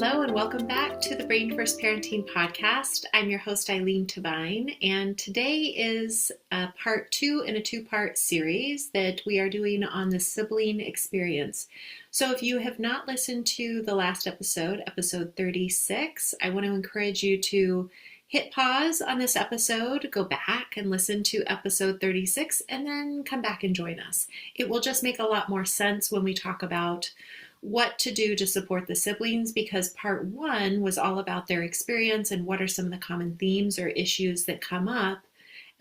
Hello and welcome back to the Brain First Parenting Podcast. I'm your host, Eileen, and today is part 2 in a 2-part series that we are doing on the sibling experience. So if you have not listened to the last episode, episode 36, I want to encourage you to hit pause on this episode, go back and listen to episode 36, and then come back and join us. It will just make a lot more sense when we talk about what to do to support the siblings, because part 1 was all about their experience and what are some of the common themes or issues that come up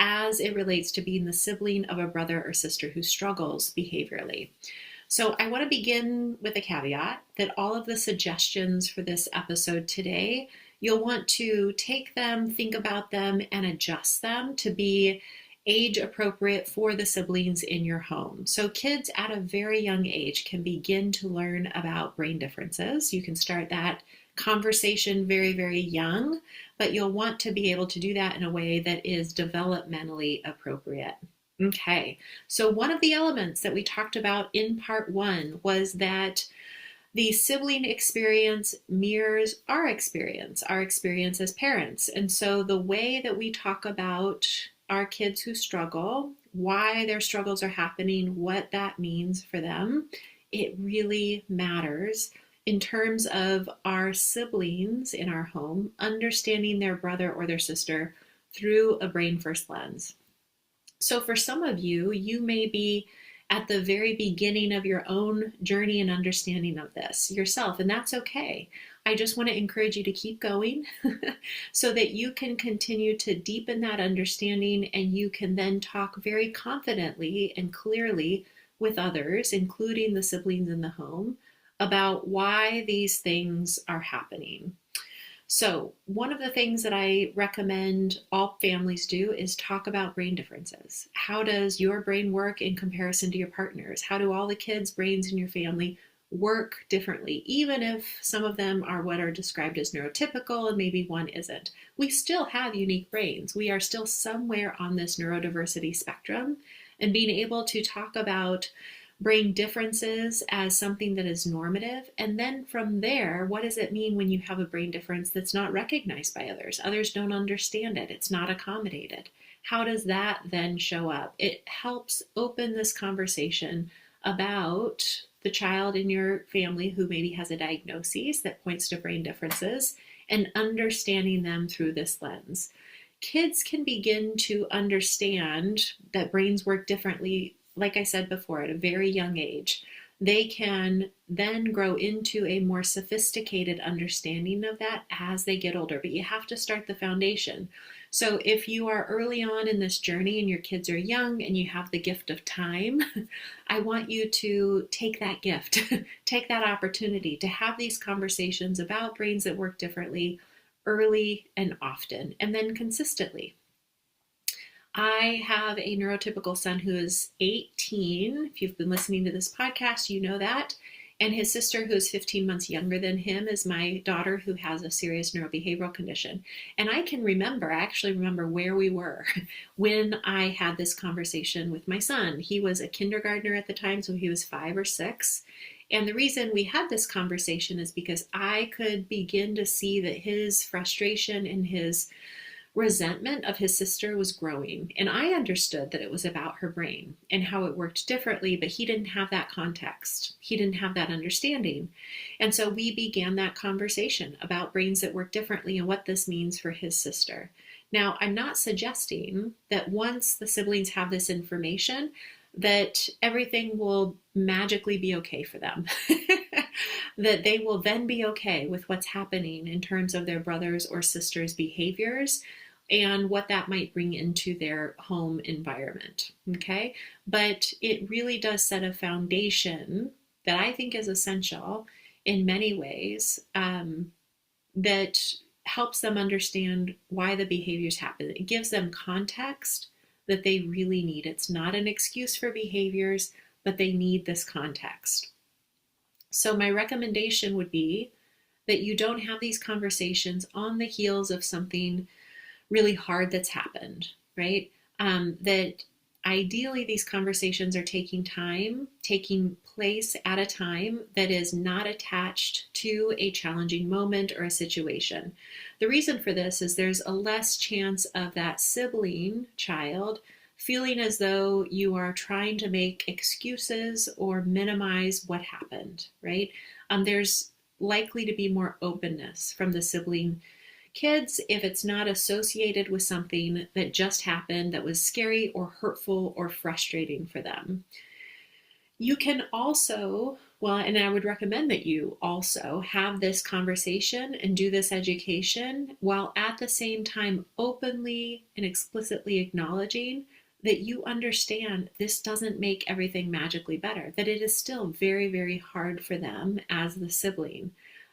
as it relates to being the sibling of a brother or sister who struggles behaviorally. So I want to begin with a caveat that all of the suggestions for this episode today, you'll want to take them, think about them, and adjust them to be age appropriate for the siblings in your home. So kids at a very young age can begin to learn about brain differences. You can start that conversation very, very young, but you'll want to be able to do that in a way that is developmentally appropriate. Okay, so one of the elements that we talked about in part 1 was that the sibling experience mirrors our experience as parents. And so the way that we talk about our kids who struggle, why their struggles are happening, what that means for them, it really matters in terms of our siblings in our home understanding their brother or their sister through a brain first lens. So for some of you, you may be at the very beginning of your own journey and understanding of this yourself, and that's okay. I just want to encourage you to keep going so that you can continue to deepen that understanding, and you can then talk very confidently and clearly with others, including the siblings in the home, about why these things are happening. So one of the things that I recommend all families do is talk about brain differences. How does your brain work in comparison to your partner's? How do all the kids' brains in your family work differently? Even if some of them are what are described as neurotypical and maybe one isn't, we still have unique brains. We are still somewhere on this neurodiversity spectrum, and being able to talk about brain differences as something that is normative. And then from there, what does it mean when you have a brain difference that's not recognized by others? Others don't understand it. It's not accommodated. How does that then show up? It helps open this conversation about the child in your family who maybe has a diagnosis that points to brain differences and understanding them through this lens. Kids can begin to understand that brains work differently, like I said before, at a very young age. They can then grow into a more sophisticated understanding of that as they get older, but you have to start the foundation. So if you are early on in this journey and your kids are young and you have the gift of time, I want you to take that gift, take that opportunity to have these conversations about brains that work differently early and often, and then consistently. I have a neurotypical son who is 18. If you've been listening to this podcast, you know that. And his sister, who is 15 months younger than him, is my daughter who has a serious neurobehavioral condition. And I actually remember where we were when I had this conversation with my son. He was a kindergartner at the time, so he was 5 or 6. And the reason we had this conversation is because I could begin to see that his frustration and his resentment of his sister was growing. And I understood that it was about her brain and how it worked differently, but he didn't have that context. He didn't have that understanding. And so we began that conversation about brains that work differently and what this means for his sister. Now, I'm not suggesting that once the siblings have this information, that everything will magically be okay for them, that they will then be okay with what's happening in terms of their brothers or sisters' behaviors and what that might bring into their home environment, okay? But it really does set a foundation that I think is essential in many ways, that helps them understand why the behaviors happen. It gives them context that they really need. It's not an excuse for behaviors, but they need this context. So my recommendation would be that you don't have these conversations on the heels of something really hard that's happened, right? That Ideally, these conversations are taking place at a time that is not attached to a challenging moment or a situation. The reason for this is there's a less chance of that sibling child feeling as though you are trying to make excuses or minimize what happened, right? There's likely to be more openness from the sibling kids if it's not associated with something that just happened that was scary or hurtful or frustrating for them. You can also, and I would recommend that you also have this conversation and do this education while at the same time openly and explicitly acknowledging that you understand this doesn't make everything magically better, that it is still very, very hard for them as the sibling.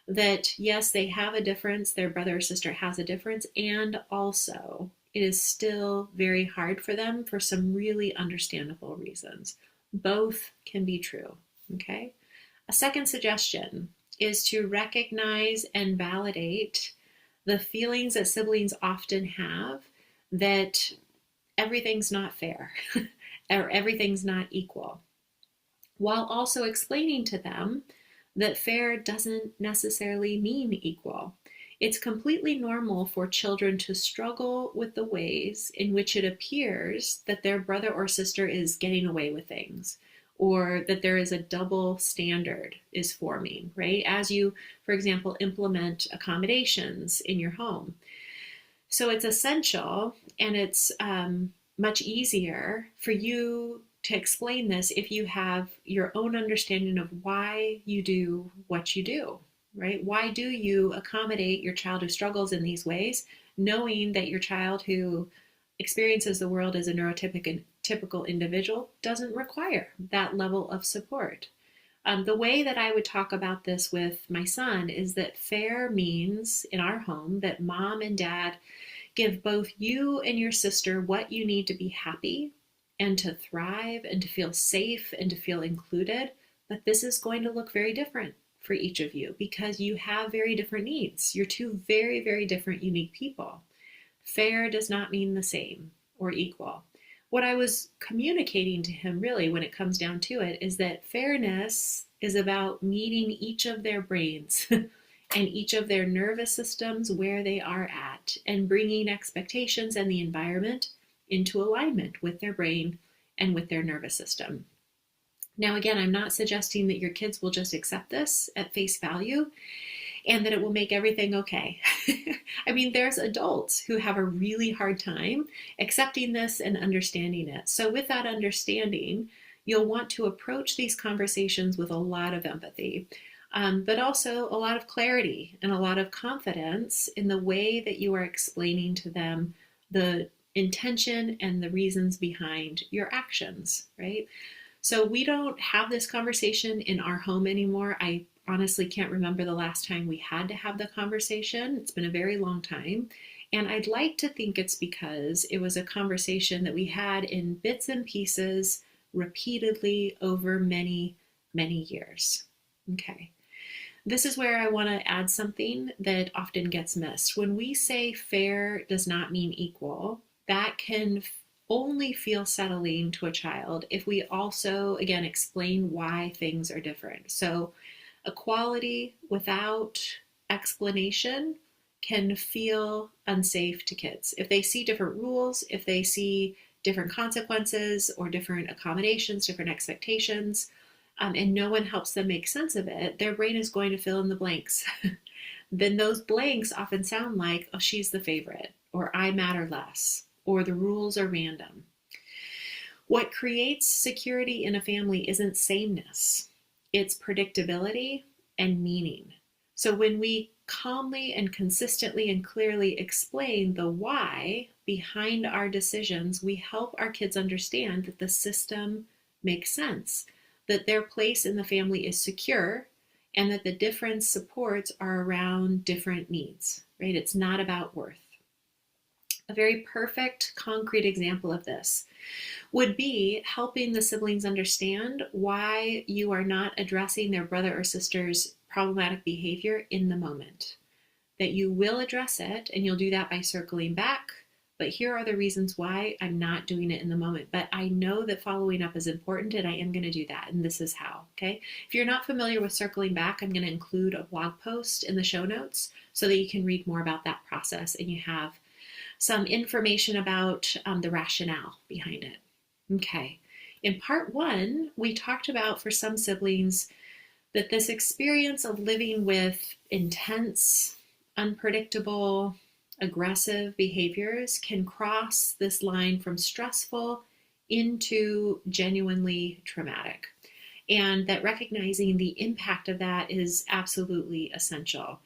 That yes, they have a difference, their brother or sister has a difference, and also it is still very hard for them for some really understandable reasons. Both can be true, okay? A second suggestion is to recognize and validate the feelings that siblings often have that everything's not fair or everything's not equal, while also explaining to them that fair doesn't necessarily mean equal. It's completely normal for children to struggle with the ways in which it appears that their brother or sister is getting away with things, or that there is a double standard is forming, right? As you, for example, implement accommodations in your home. So it's essential, and it's much easier for you to explain this if you have your own understanding of why you do what you do, right? Why do you accommodate your child who struggles in these ways, knowing that your child who experiences the world as a neurotypical individual doesn't require that level of support? The way that I would talk about this with my son is that fair means in our home that mom and dad give both you and your sister what you need to be happy and to thrive and to feel safe and to feel included, but this is going to look very different for each of you because you have very different needs. You're two very, very different, unique people. Fair does not mean the same or equal. What I was communicating to him really when it comes down to it is that fairness is about meeting each of their brains and each of their nervous systems where they are at and bringing expectations and the environment into alignment with their brain and with their nervous system. Now, again, I'm not suggesting that your kids will just accept this at face value and that it will make everything okay. I mean, there's adults who have a really hard time accepting this and understanding it. So with that understanding, you'll want to approach these conversations with a lot of empathy, but also a lot of clarity and a lot of confidence in the way that you are explaining to them the intention and the reasons behind your actions, right? So we don't have this conversation in our home anymore. I honestly can't remember the last time we had to have the conversation. It's been a very long time. And I'd like to think it's because it was a conversation that we had in bits and pieces repeatedly over many, many years. Okay. This is where I want to add something that often gets missed. When we say fair does not mean equal, that can only feel settling to a child if we also, again, explain why things are different. So equality without explanation can feel unsafe to kids. If they see different rules, if they see different consequences or different accommodations, different expectations, and no one helps them make sense of it, their brain is going to fill in the blanks. Then those blanks often sound like, oh, she's the favorite, or I matter less, or the rules are random. What creates security in a family isn't sameness. It's predictability and meaning. So when we calmly and consistently and clearly explain the why behind our decisions, we help our kids understand that the system makes sense, that their place in the family is secure, and that the different supports are around different needs, right? It's not about worth. A very perfect, concrete example of this would be helping the siblings understand why you are not addressing their brother or sister's problematic behavior in the moment. That you will address it, and you'll do that by circling back, but here are the reasons why I'm not doing it in the moment. But I know that following up is important and I am going to do that. And this is how, okay? If you're not familiar with circling back, I'm going to include a blog post in the show notes so that you can read more about that process and you have some information about the rationale behind it. Okay. In part 1, we talked about for some siblings that this experience of living with intense, unpredictable, aggressive behaviors can cross this line from stressful into genuinely traumatic, and that recognizing the impact of that is absolutely essential.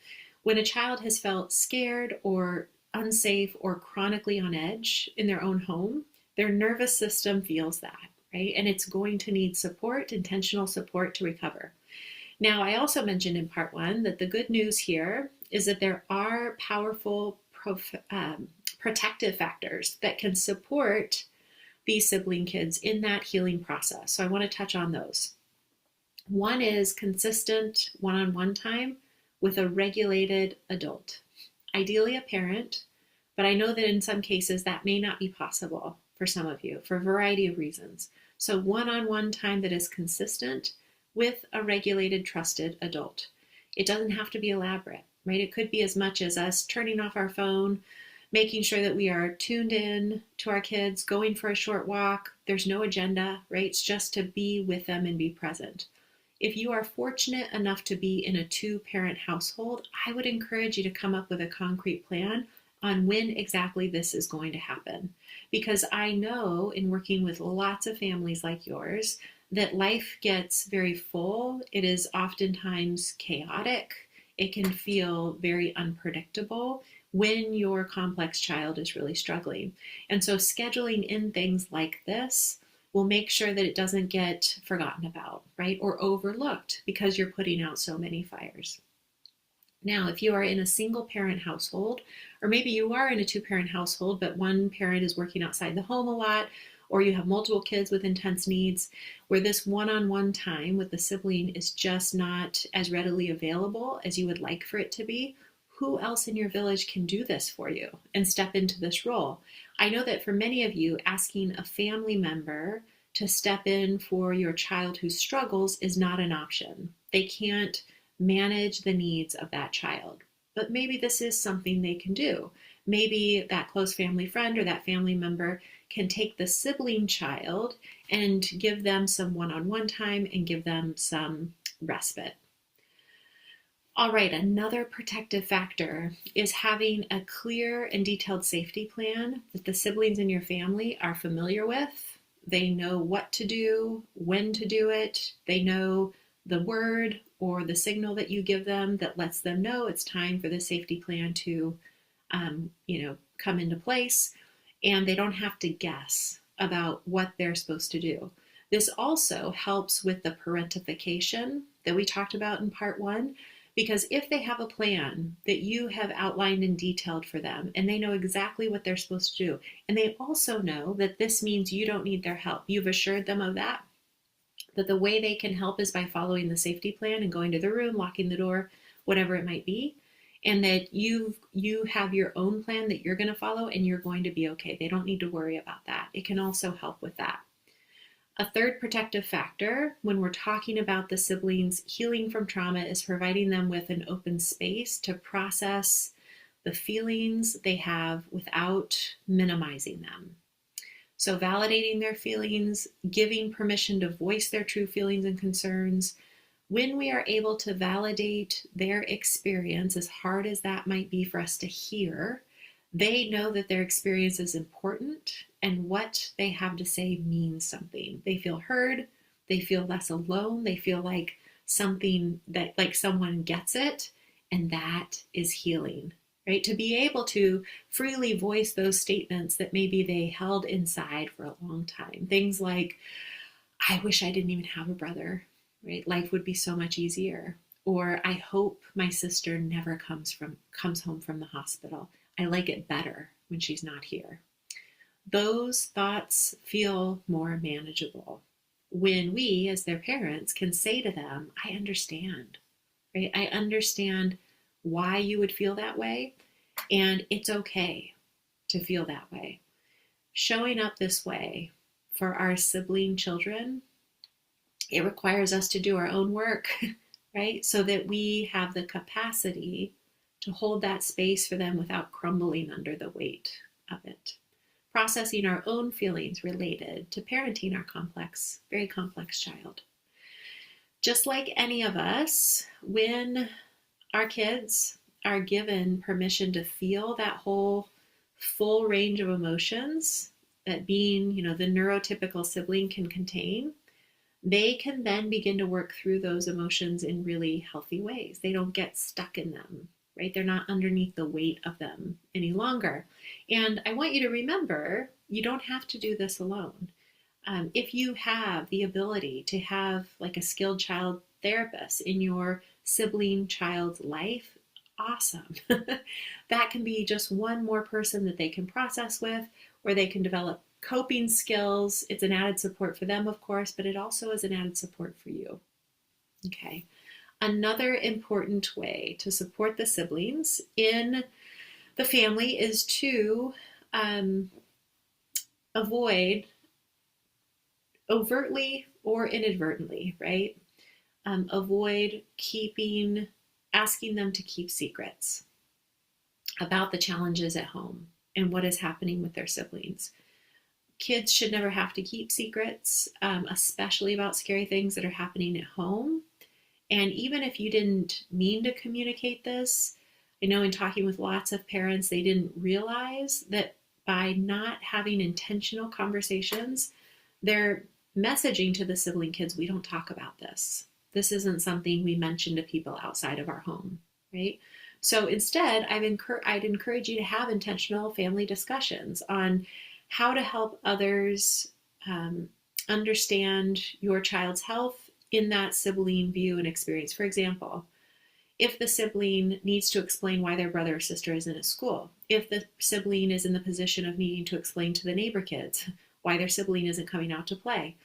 When a child has felt scared or unsafe or chronically on edge in their own home, their nervous system feels that, right? And it's going to need support, intentional support to recover. Now, I also mentioned in part 1 that the good news here is that there are powerful protective factors that can support these sibling kids in that healing process. So I want to touch on those. One is consistent one-on-one time with a regulated adult, ideally a parent, but I know that in some cases that may not be possible for some of you for a variety of reasons. So one-on-one time that is consistent with a regulated, trusted adult. It doesn't have to be elaborate, right? It could be as much as us turning off our phone, making sure that we are tuned in to our kids, going for a short walk. There's no agenda, right? It's just to be with them and be present. If you are fortunate enough to be in a 2-parent household, I would encourage you to come up with a concrete plan on when exactly this is going to happen. Because I know in working with lots of families like yours, that life gets very full. It is oftentimes chaotic. It can feel very unpredictable when your complex child is really struggling. And so scheduling in things like this will make sure that it doesn't get forgotten about, right? Or overlooked because you're putting out so many fires. Now, if you are in a single parent household, or maybe you are in a 2-parent household, but one parent is working outside the home a lot, or you have multiple kids with intense needs, where this one-on-one time with the sibling is just not as readily available as you would like for it to be, who else in your village can do this for you and step into this role? I know that for many of you, asking a family member to step in for your child who struggles is not an option. They can't manage the needs of that child, but maybe this is something they can do. Maybe that close family friend or that family member can take the sibling child and give them some one-on-one time and give them some respite. All right, another protective factor is having a clear and detailed safety plan that the siblings in your family are familiar with. They know what to do, when to do it. They know the word or the signal that you give them that lets them know it's time for the safety plan to come into place, and they don't have to guess about what they're supposed to do. This also helps with the parentification that we talked about in part 1, because if they have a plan that you have outlined and detailed for them, and they know exactly what they're supposed to do, and they also know that this means you don't need their help, you've assured them of that the way they can help is by following the safety plan and going to the room, locking the door, whatever it might be, and that you have your own plan that you're going to follow and you're going to be okay. They don't need to worry about that. It can also help with that. A third protective factor when we're talking about the siblings healing from trauma is providing them with an open space to process the feelings they have without minimizing them. So validating their feelings, giving permission to voice their true feelings and concerns. When we are able to validate their experience, as hard as that might be for us to hear, they know that their experience is important and what they have to say means something. They feel heard, they feel less alone, they feel like something that, like someone gets it, and that is healing. Right? To be able to freely voice those statements that maybe they held inside for a long time. Things like, I wish I didn't even have a brother, right? Life would be so much easier. Or I hope my sister never comes home from the hospital. I like it better when she's not here. Those thoughts feel more manageable when we, as their parents, can say to them, I understand, right? I understand why you would feel that way, and it's okay. to feel that way. Showing up this way for our sibling children, it requires us to do our own work, right? So that we have the capacity to hold that space for them without crumbling under the weight of it. Processing our own feelings related to parenting our complex, very complex child. Just like any of us, when our kids are given permission to feel that whole full range of emotions that being, the neurotypical sibling can contain, they can then begin to work through those emotions in really healthy ways. They don't get stuck in them, right? They're not underneath the weight of them any longer. And I want you to remember, you don't have to do this alone. If you have the ability to have like a skilled child therapist in your sibling child's life, awesome. That can be just one more person that they can process with, or they can develop coping skills. It's an added support for them, of course, but it also is an added support for you. Okay. Another important way to support the siblings in the family is to avoid overtly or inadvertently, right? Avoid asking them to keep secrets about the challenges at home and what is happening with their siblings. Kids should never have to keep secrets, especially about scary things that are happening at home. And even if you didn't mean to communicate this, I know in talking with lots of parents, they didn't realize that by not having intentional conversations, they're messaging to the sibling kids, we don't talk about this. This isn't something we mention to people outside of our home, right? So instead, I'd encourage you to have intentional family discussions on how to help others understand your child's health in that sibling view and experience. For example, if the sibling needs to explain why their brother or sister isn't at school, if the sibling is in the position of needing to explain to the neighbor kids why their sibling isn't coming out to play,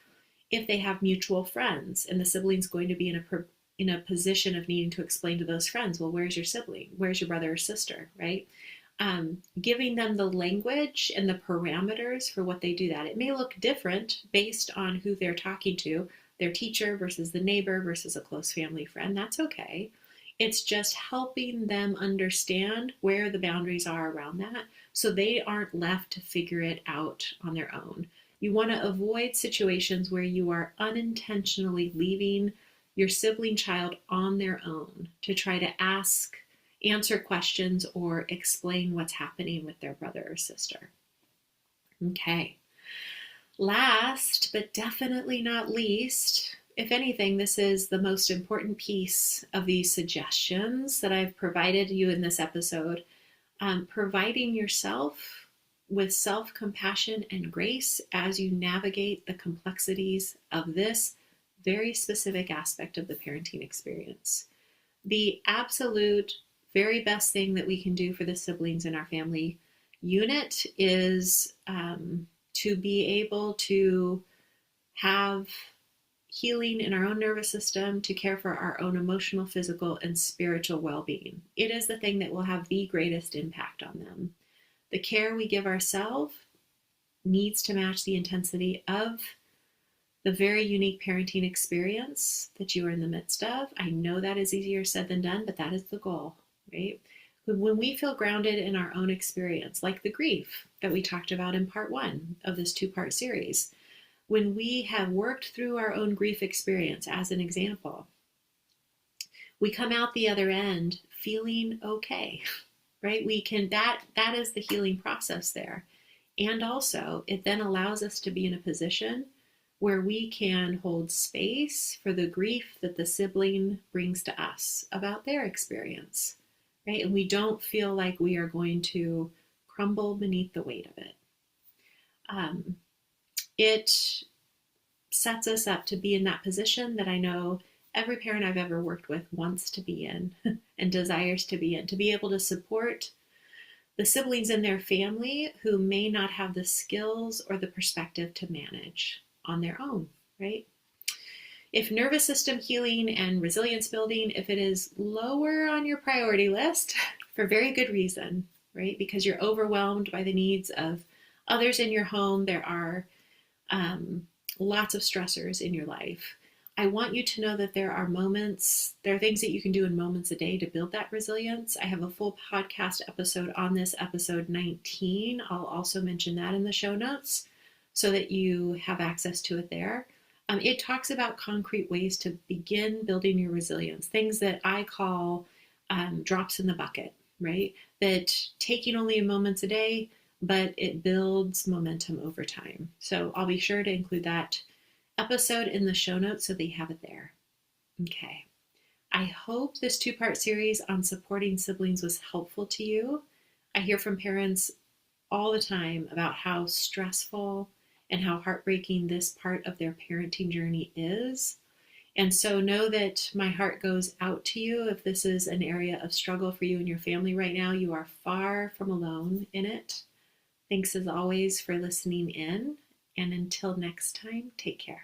if they have mutual friends and the sibling's going to be in a position of needing to explain to those friends, well, where's your sibling? Where's your brother or sister, right? Giving them the language and the parameters for what they do that. It may look different based on who they're talking to, their teacher versus the neighbor versus a close family friend. That's okay. It's just helping them understand where the boundaries are around that so they aren't left to figure it out on their own. You want to avoid situations where you are unintentionally leaving your sibling child on their own to try to answer questions or explain what's happening with their brother or sister. Okay. Last, but definitely not least, if anything, this is the most important piece of these suggestions that I've provided you in this episode. Providing yourself with self-compassion and grace as you navigate the complexities of this very specific aspect of the parenting experience. The absolute very best thing that we can do for the siblings in our family unit is to be able to have healing in our own nervous system, to care for our own emotional, physical, and spiritual well-being. It is the thing that will have the greatest impact on them. The care we give ourselves needs to match the intensity of the very unique parenting experience that you are in the midst of. I know that is easier said than done, but that is the goal, right? When we feel grounded in our own experience, like the grief that we talked about in part 1 of this 2-part series, when we have worked through our own grief experience, as an example, we come out the other end feeling okay, right? That is the healing process there. And also, it then allows us to be in a position where we can hold space for the grief that the sibling brings to us about their experience, right? And we don't feel like we are going to crumble beneath the weight of it. It sets us up to be in that position that I know every parent I've ever worked with wants to be in and desires to be in, to be able to support the siblings in their family who may not have the skills or the perspective to manage on their own, right? If nervous system healing and resilience building, if it is lower on your priority list, for very good reason, right? Because you're overwhelmed by the needs of others in your home. There are lots of stressors in your life. I want you to know that there are things that you can do in moments a day to build that resilience. I have a full podcast episode on this, episode 19. I'll also mention that in the show notes so that you have access to it there. It talks about concrete ways to begin building your resilience, things that I call drops in the bucket, right? That taking only moments a day, but it builds momentum over time. So I'll be sure to include that episode in the show notes so that you have it there. Okay. I hope this two-part series on supporting siblings was helpful to you. I hear from parents all the time about how stressful and how heartbreaking this part of their parenting journey is. And so know that my heart goes out to you if this is an area of struggle for you and your family right now. You are far from alone in it. Thanks as always for listening in. And until next time, take care.